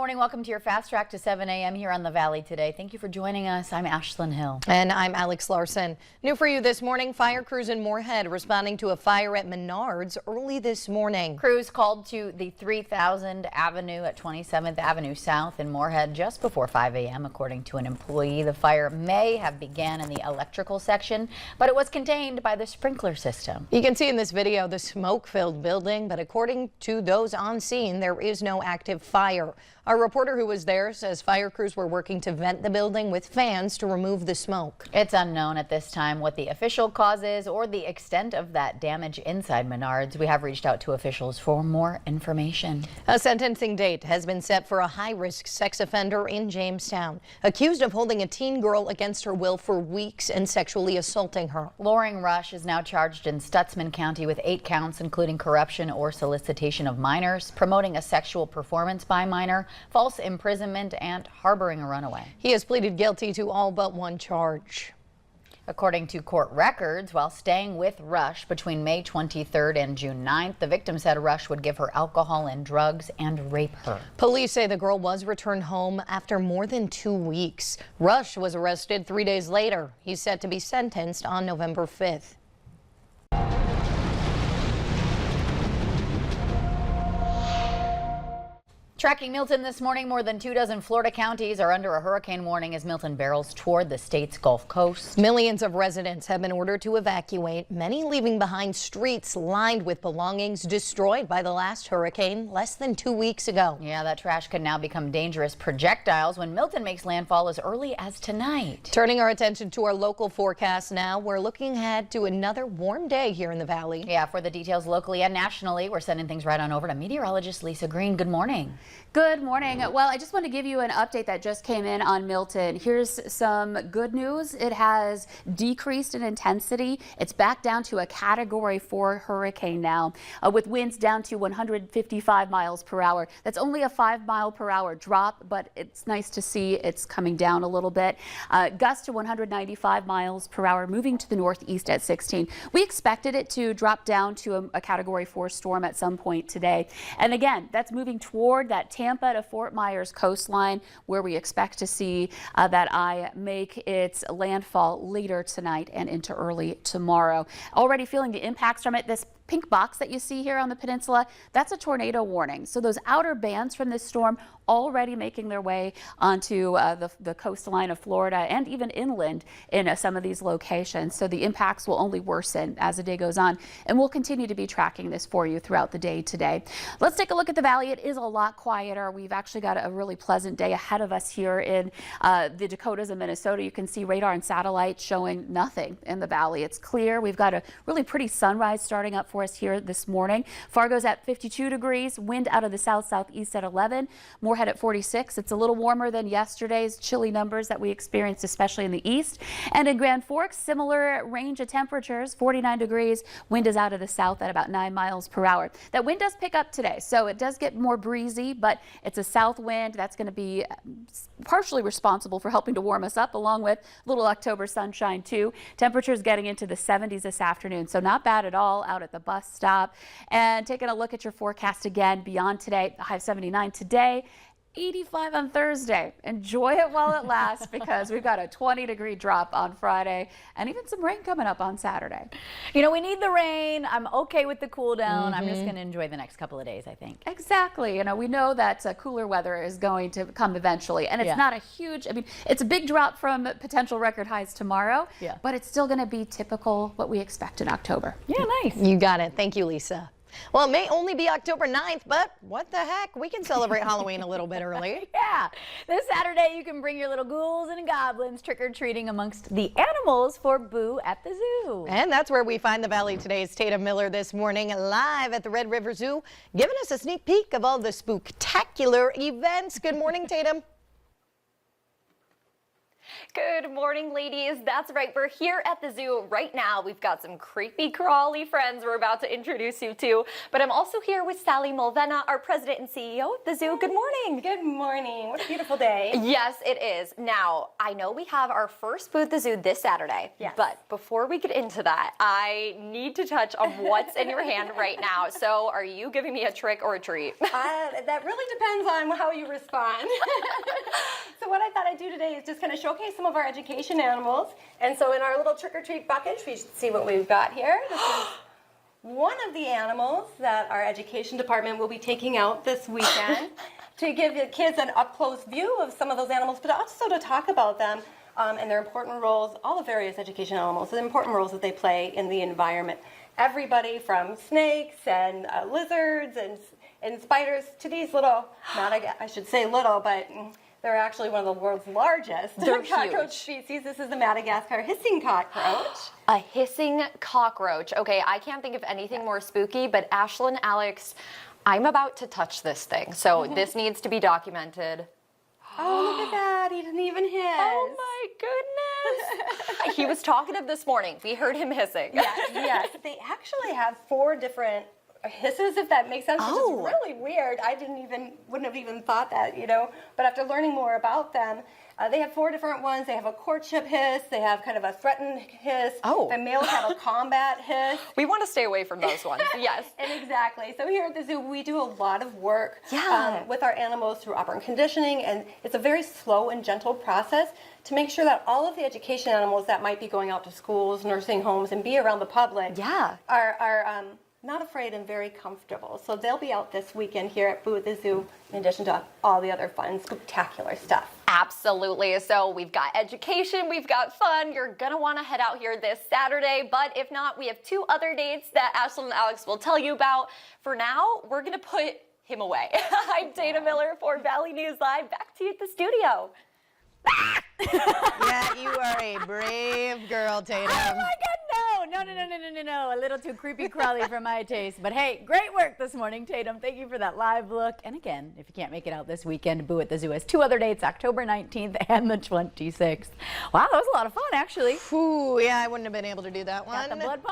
Morning, welcome to your Fast Track to 7 a.m. here on the Valley today. Thank you for joining us. I'm Ashlyn Hill. And I'm Alex Larson. New for you this morning, fire crews in Moorhead responding to a fire at Menards early this morning. Crews called to the 3000 Avenue at 27th Avenue South in Moorhead just before 5 a.m. According to an employee, the fire may have began in the electrical section, but it was contained by the sprinkler system. You can see in this video the smoke-filled building, but according to those on scene, there is no active fire. Our reporter who was there says fire crews were working to vent the building with fans to remove the smoke. It's unknown at this time what the official cause is or the extent of that damage inside Menards. We have reached out to officials for more information. A sentencing date has been set for a high-risk sex offender in Jamestown, accused of holding a teen girl against her will for weeks and sexually assaulting her. Loring Rush is now charged in Stutsman County with 8 counts, including corruption or solicitation of minors, promoting a sexual performance by minor, false imprisonment, and harboring a runaway. He has pleaded guilty to all but one charge. According to court records, while staying with Rush between May 23rd and June 9th, the victim said Rush would give her alcohol and drugs and rape her. Police say the girl was returned home after more than 2 weeks. Rush was arrested 3 days later. He's set to be sentenced on November 5th. Tracking Milton this morning, more than 24 Florida counties are under a hurricane warning as Milton barrels toward the state's Gulf Coast. Millions of residents have been ordered to evacuate, many leaving behind streets lined with belongings destroyed by the last hurricane less than 2 weeks ago. Yeah, that trash can now become dangerous projectiles when Milton makes landfall as early as tonight. Turning our attention to our local forecast now, we're looking ahead to another warm day here in the valley. Yeah, for the details locally and nationally, we're sending things right on over to meteorologist Lisa Green. Good morning. Good morning. Well, I just want to give you an update that just came in on Milton. Here's some good news. It has decreased in intensity. It's back down to a Category 4 hurricane now, with winds down to 155 miles per hour. That's only a 5-mile-per-hour drop, but it's nice to see it's coming down a little bit. Gusts to 195 miles per hour, moving to the northeast at 16. We expected it to drop down to a Category 4 storm at some point today. And again, that's moving toward that Tampa to Fort Myers coastline, where we expect to see that eye make its landfall later tonight and into early tomorrow. Already feeling the impacts from it. This pink box that you see here on the peninsula, that's a tornado warning. So those outer bands from this storm already making their way onto the coastline of Florida and even inland in some of these locations. So the impacts will only worsen as the day goes on, and we'll continue to be tracking this for you throughout the day today. Let's take a look at the valley. It is a lot quieter. We've actually got a really pleasant day ahead of us here in the Dakotas and Minnesota. You can see radar and satellite showing nothing in the valley. It's clear. We've got a really pretty sunrise starting up for us here this morning. Fargo's at 52 degrees, wind out of the south-southeast at 11, Moorhead at 46. It's a little warmer than yesterday's chilly numbers that we experienced, especially in the east. And in Grand Forks, similar range of temperatures, 49 degrees, wind is out of the south at about 9 miles per hour. That wind does pick up today, so it does get more breezy, but it's a south wind that's going to be partially responsible for helping to warm us up, along with a little October sunshine too. Temperatures getting into the 70s this afternoon, so not bad at all out at the bus stop. And taking a look at your forecast again beyond today, a high of 79 today, 85 on Thursday. Enjoy it while it lasts, because we've got a 20-degree drop on Friday and even some rain coming up on Saturday. You know, we need the rain. I'm okay with the cool down. I'm just going to enjoy the next couple of days, I think. Exactly. You know, we know that cooler weather is going to come eventually, and it's not a huge, I mean, it's a big drop from potential record highs tomorrow, but it's still going to be typical what we expect in October. Yeah, nice. You got it. Thank you, Lisa. Well, it may only be October 9th, but what the heck? We can celebrate Halloween a little bit early. Yeah. This Saturday, you can bring your little ghouls and goblins trick-or-treating amongst the animals for Boo at the Zoo. And that's where we find the Valley Today's Tatum Miller this morning, live at the Red River Zoo, giving us a sneak peek of all the spooktacular events. Good morning, Tatum. Good morning, ladies. That's right. We're here at the zoo right now. We've got some creepy crawly friends we're about to introduce you to. But I'm also here with Sally Mulvena, our president and CEO of the zoo. Good morning. Good morning. What a beautiful day. Yes, it is. Now, I know we have our first booth at the zoo this Saturday. Yes. But before we get into that, I need to touch on what's in your hand right now. So are you giving me a trick or a treat? That really depends on how you respond. So what I thought I'd do today is just kind of showcase some of our education animals. And so in our little trick-or-treat bucket, we should see what we've got here. This is one of the animals that our education department will be taking out this weekend to give the kids an up-close view of some of those animals, but also to talk about them and their important roles, all the various education animals, the important roles that they play in the environment. Everybody from snakes and lizards and spiders to these little, I should say little, but they're actually one of the world's largest cockroach species. This is the Madagascar hissing cockroach. A hissing cockroach. Okay, I can't think of anything more spooky, but Ashlyn, Alex, I'm about to touch this thing, so this needs to be documented. Oh, look at that. He didn't even hiss. Oh my goodness. He was talkative this morning. We heard him hissing. Yes. They actually have 4 different hisses, if that makes sense, which is really weird. I wouldn't have even thought that, But after learning more about them, they have 4 different ones. They have a courtship hiss. They have kind of a threatened hiss. The males have a combat hiss. We want to stay away from those ones. Yes. And exactly. So here at the zoo, we do a lot of work with our animals through operant conditioning, and it's a very slow and gentle process to make sure that all of the education animals that might be going out to schools, nursing homes, and be around the public are not afraid and very comfortable. So they'll be out this weekend here at Boo at the Zoo, in addition to all the other fun, spectacular stuff. Absolutely. So we've got education, we've got fun. You're going to want to head out here this Saturday. But if not, we have 2 other dates that Ashlyn and Alex will tell you about. For now, we're going to put him away. I'm Dana Miller for Valley News Live. Back to you at the studio. Yeah, you are a brave girl, Tatum. Oh my God, no. A little too creepy crawly for my taste. But hey, great work this morning, Tatum. Thank you for that live look. And again, if you can't make it out this weekend, Boo at the Zoo has 2 other dates, October 19th and the 26th. Wow, that was a lot of fun, actually. Ooh, yeah, I wouldn't have been able to do that one. Got the blood pump.